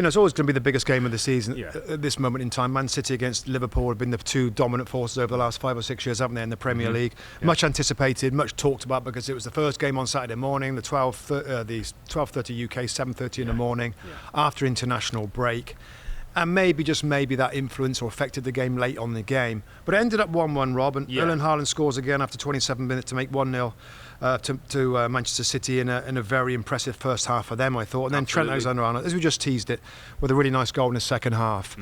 it's always going to be the biggest game of the season at this moment in time. Man City against Liverpool have been the two dominant forces over the last 5 or 6 years, haven't they, in the Premier League? Yeah. Much anticipated, much talked about, because it was the first game on Saturday morning, the 12:30 UK, 7:30 in the morning, after international break. And maybe, just maybe, that influence or affected the game late on the game. But it ended up 1-1, Rob, and Earle Haaland scores again after 27 minutes to make 1-0 to Manchester City in a very impressive first half for them, I thought. And then Trent Alexander-Arnold, as we just teased it, with a really nice goal in the second half.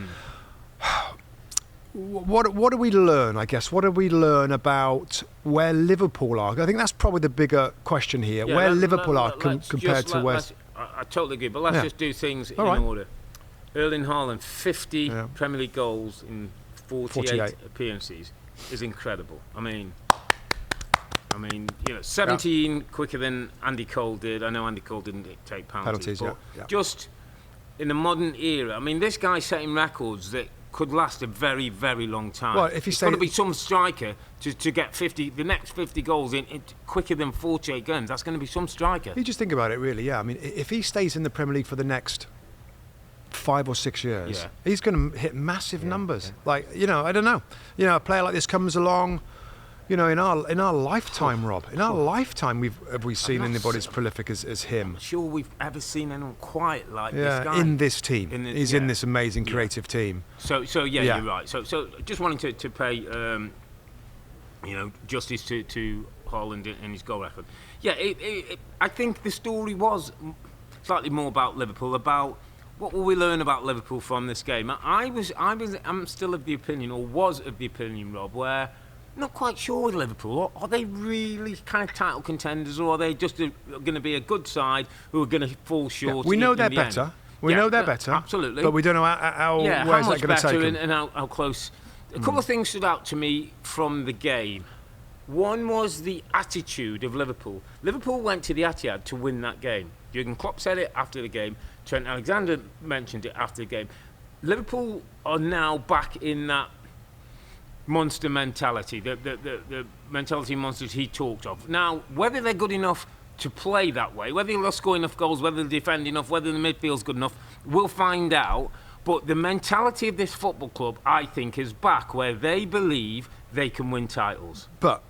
What do we learn, I guess? What do we learn about where Liverpool are? I think that's probably the bigger question here, where Liverpool are compared to where... I totally agree, but let's just do things in order. Erling Haaland, 50 Premier League goals in 48 appearances is incredible. I mean, 17 quicker than Andy Cole did. I know Andy Cole didn't take penalties, but just in the modern era, I mean, this guy's setting records that could last a very, very long time. Well, if it's got to be some striker to get the next 50 goals in quicker than 48 games. That's going to be some striker. You just think about it, really. Yeah, I mean, if he stays in the Premier League for the next 5 or 6 years, he's going to hit massive numbers. Like, I don't know. A player like this comes along, in our lifetime, Rob. In our lifetime, have we seen anybody as prolific as him? I'm not sure we've ever seen anyone quite like this guy. In this team. He's in this amazing creative team. So you're right. So just wanting to pay, justice to Haaland and his goal record. Yeah, I think the story was slightly more about Liverpool, about what will we learn about Liverpool from this game? I'm still of the opinion, or was of the opinion, Rob, where I'm not quite sure with Liverpool. Are they really kind of title contenders, or are they just going to be a good side who are going to fall short? We know they're better. We know they're better. Absolutely. But we don't know how where's that going to take them. And how close. A couple of things stood out to me from the game. One was the attitude of Liverpool. Liverpool went to the Etihad to win that game. Jurgen Klopp said it after the game. Trent Alexander mentioned it after the game. Liverpool are now back in that monster mentality, the mentality monsters he talked of. Now, whether they're good enough to play that way, whether they'll score enough goals, whether they defend enough, whether the midfield's good enough, we'll find out. But the mentality of this football club, I think, is back where they believe they can win titles. But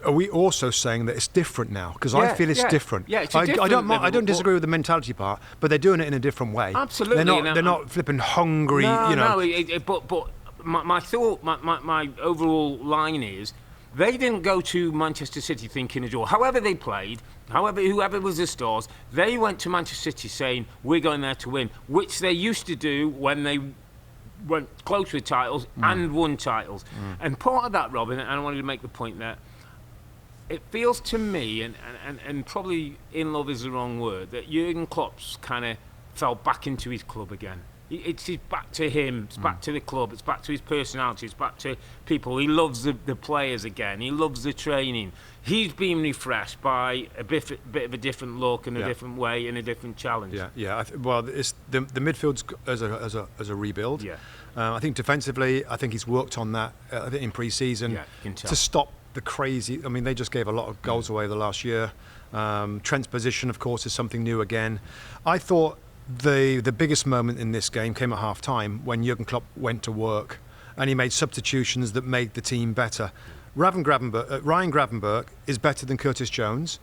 are we also saying that it's different now? Because I feel it's different. Yeah, it's different. I don't disagree with the mentality part, but they're doing it in a different way. Absolutely. They're not flipping hungry. But my thought, my overall line is, they didn't go to Manchester City thinking a draw. However they played, whoever was the stars, they went to Manchester City saying, we're going there to win, which they used to do when they went close with titles and won titles. And part of that, Robin, and I wanted to make the point that it feels to me, and probably in love is the wrong word, that Jurgen Klopp's kind of fell back into his club again. It's back to him, it's back to the club, it's back to his personality, it's back to people. He loves the players again, he loves the training. He's been refreshed by a bit of a different look and a different way and a different challenge. It's the midfield's as a rebuild. I think defensively, I think he's worked on that in pre-season to stop the crazy. I mean, they just gave a lot of goals away the last year. Trent's position, of course, is something new again. I thought the biggest moment in this game came at half-time when Jurgen Klopp went to work and he made substitutions that made the team better. Ryan Gravenberch is better than Curtis Jones.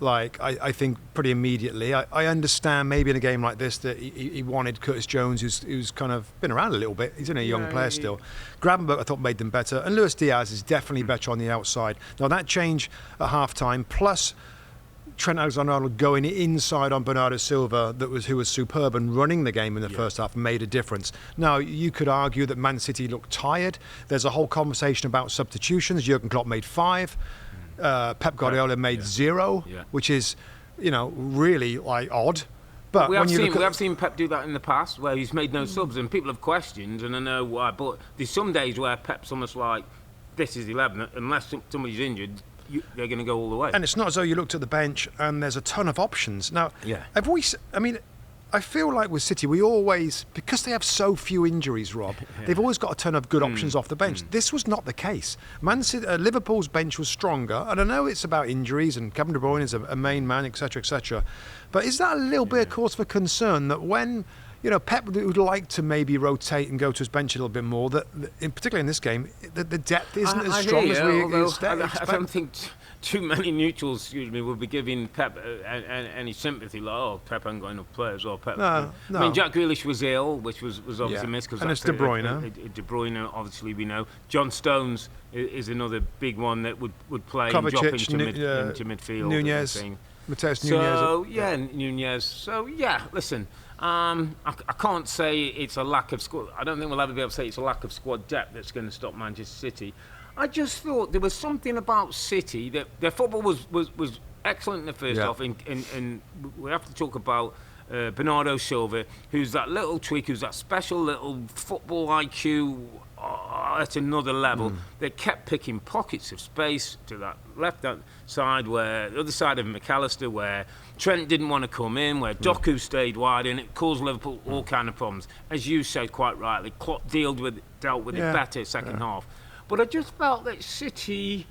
I think pretty immediately. I understand maybe in a game like this that he wanted Curtis Jones, who's kind of been around a little bit. He's only a young player still. Gravenberch, I thought, made them better. And Luis Diaz is definitely better on the outside. Now, that change at half-time, plus Trent Alexander-Arnold going inside on Bernardo Silva, who was superb and running the game in the first half, made a difference. Now, you could argue that Man City looked tired. There's a whole conversation about substitutions. Jurgen Klopp made 5. Pep Guardiola made 0, which is, really odd. But we have seen Pep do that in the past, where he's made no subs, and people have questioned, and I know why. But there's some days where Pep's almost like, this is 11, unless somebody's injured. They're going to go all the way. And it's not as though you looked at the bench and there's a ton of options. Now, I feel like with City, we always, because they have so few injuries, Rob, they've always got a ton of good options off the bench. This was not the case. Liverpool's bench was stronger, and I know it's about injuries, and Kevin De Bruyne is a main man, etc., etc. But is that a little bit of cause for concern that when Pep would like to maybe rotate and go to his bench a little bit more. Particularly in this game, the depth isn't as strong as we expect. I don't think too many neutrals, will be giving Pep any sympathy. Like, Pep ain't got enough players. Or Pep. No. I mean, Jack Grealish was ill, which was obviously missed. And it's De Bruyne. De Bruyne, obviously, we know. John Stones is another big one that would play and drop into midfield. Nunez. Mateus Nunez. Nunez. So, listen. I can't say it's a lack of squad. I don't think we'll ever be able to say it's a lack of squad depth that's going to stop Manchester City. I just thought there was something about City that their football was excellent in the first half, and we have to talk about Bernardo Silva, who's that little tweak, who's that special little football IQ at another level. They kept picking pockets of space to that left-hand side, where the other side of McAllister, where Trent didn't want to come in, where Doku stayed wide, and it caused Liverpool all kind of problems. As you said quite rightly, Klopp dealt with it better second half. But I just felt that City,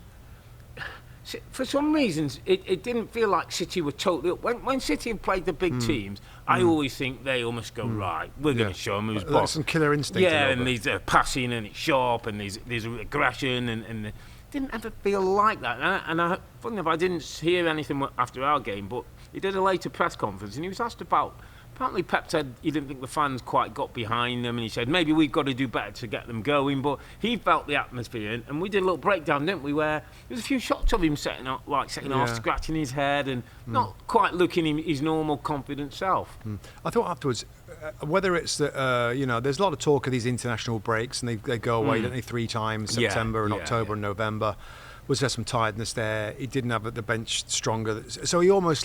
for some reasons, it didn't feel like City were totally up. When City have played the big teams, I always think they almost go, right, we're going to show them who's boss. That's some killer instinct. Yeah, and there's passing, and it's sharp, and there's aggression, and it didn't ever feel like that. And funny enough, I didn't hear anything after our game, but he did a later press conference, and he was asked about. Apparently Pep said he didn't think the fans quite got behind them, and he said maybe we've got to do better to get them going, but he felt the atmosphere, and we did a little breakdown, didn't we, where there was a few shots of him setting off, scratching his head, and not quite looking his normal confident self. I thought afterwards, whether it's that, there's a lot of talk of these international breaks, and they go away, don't they, 3 times, September and October and November. Was there some tiredness there? He didn't have the bench stronger, so he almost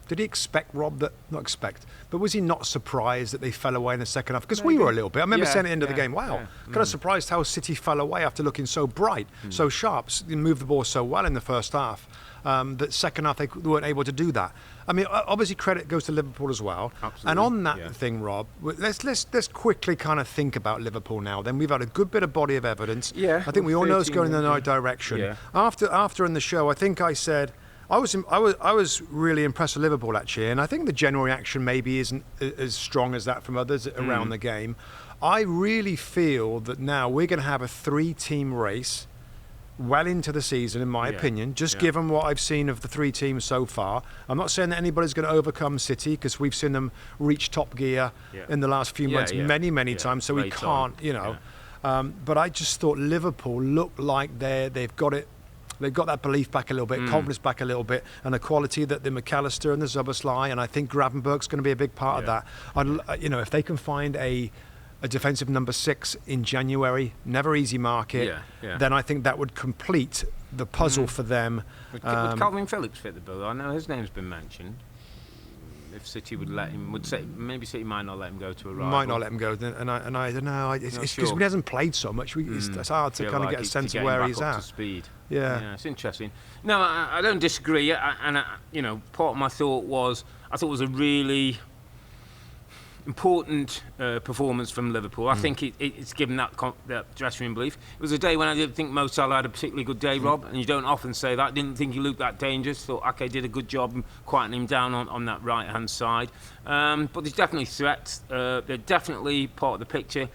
did he expect, Rob, but was he not surprised that they fell away in the second half? Because we were a little bit. I remember saying at the end of the game, kind of surprised how City fell away after looking so bright, so sharp, and moved the ball so well in the first half. That second half they weren't able to do that. I mean, obviously credit goes to Liverpool as well. Absolutely. And on that thing, Rob, let's quickly kind of think about Liverpool now. Then we've had a good bit of body of evidence. Yeah, I think we all know it's going in the right direction. Yeah. After in the show, I think I said. I was really impressed with Liverpool actually, and I think the general reaction maybe isn't as strong as that from others around the game. I really feel that now we're going to have a 3-team race well into the season, in my opinion, given what I've seen of the 3 teams so far. I'm not saying that anybody's going to overcome City, because we've seen them reach top gear in the last few months many times, so we can't, but I just thought Liverpool looked like they've got it. They've got that belief back a little bit, confidence back a little bit, and the quality that the McAllister and the Szoboszlai, and I think Gravenberch's going to be a big part of that. If they can find a defensive number 6 in January, never easy market, then I think that would complete the puzzle for them. Would Calvin Phillips fit the bill? I know his name's been mentioned. If City would let him, maybe City might not let him go to a rival. Might not let him go, and I don't know. It's because he hasn't played so much. It's hard to kind of get a sense of where he's at. To speed. Yeah, it's interesting. No, I don't disagree. And part of my thought was it was a really important performance from Liverpool. I think it's given that dressing room belief. It was a day when I didn't think Mo Salah had a particularly good day, Rob, and you don't often say that. Didn't think he looked that dangerous. Thought Ake did a good job quieting him down on that right-hand side. But there's definitely threats. They're definitely part of the picture.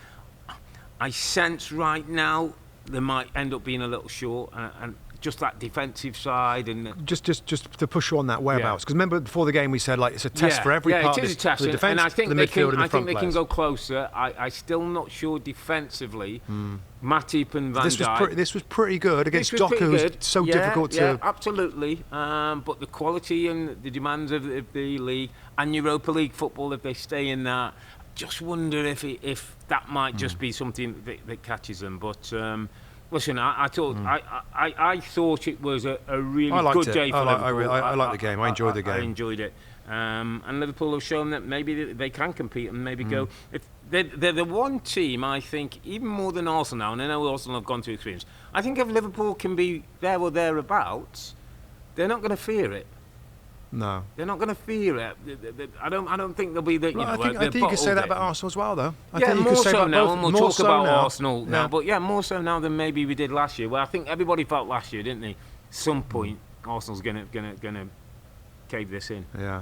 I sense right now they might end up being a little short, and just that defensive side, and just to push you on that whereabouts, because remember before the game we said it's a test for every part. It is a test, the defence, and I think the midfield, and the front players. They can go closer. I still not sure defensively. Matip and Van Dijk. This was pretty good against Doku, who's so difficult to. Yeah, absolutely. But the quality and the demands of the league and Europa League football, if they stay in that, just wonder if that might just be something that catches them. But. Listen, I thought it was a really good day for Liverpool. I like the game. I enjoyed the game. I enjoyed it. And Liverpool have shown that maybe they can compete and maybe go. If they're the one team, I think, even more than Arsenal now, and I know Arsenal have gone through experience, I think if Liverpool can be there or thereabouts, they're not going to fear it. No, they're not going to fear it. I don't think they'll be the. I think you could say that about Arsenal as well, though. I think more so now, and we'll talk about Arsenal now. But more so now than maybe we did last year. Well, I think everybody felt last year, didn't they? At some point, Arsenal's going to cave this in. Yeah.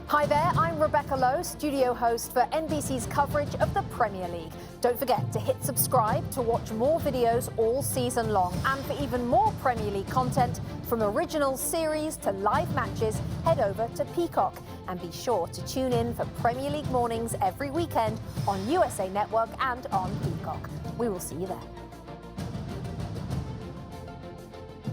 Hi there, I'm Rebecca Lowe, studio host for NBC's coverage of the Premier League. Don't forget to hit subscribe to watch more videos all season long. And for even more Premier League content, from original series to live matches, head over to Peacock. And be sure to tune in for Premier League mornings every weekend on USA Network and on Peacock. We will see you there.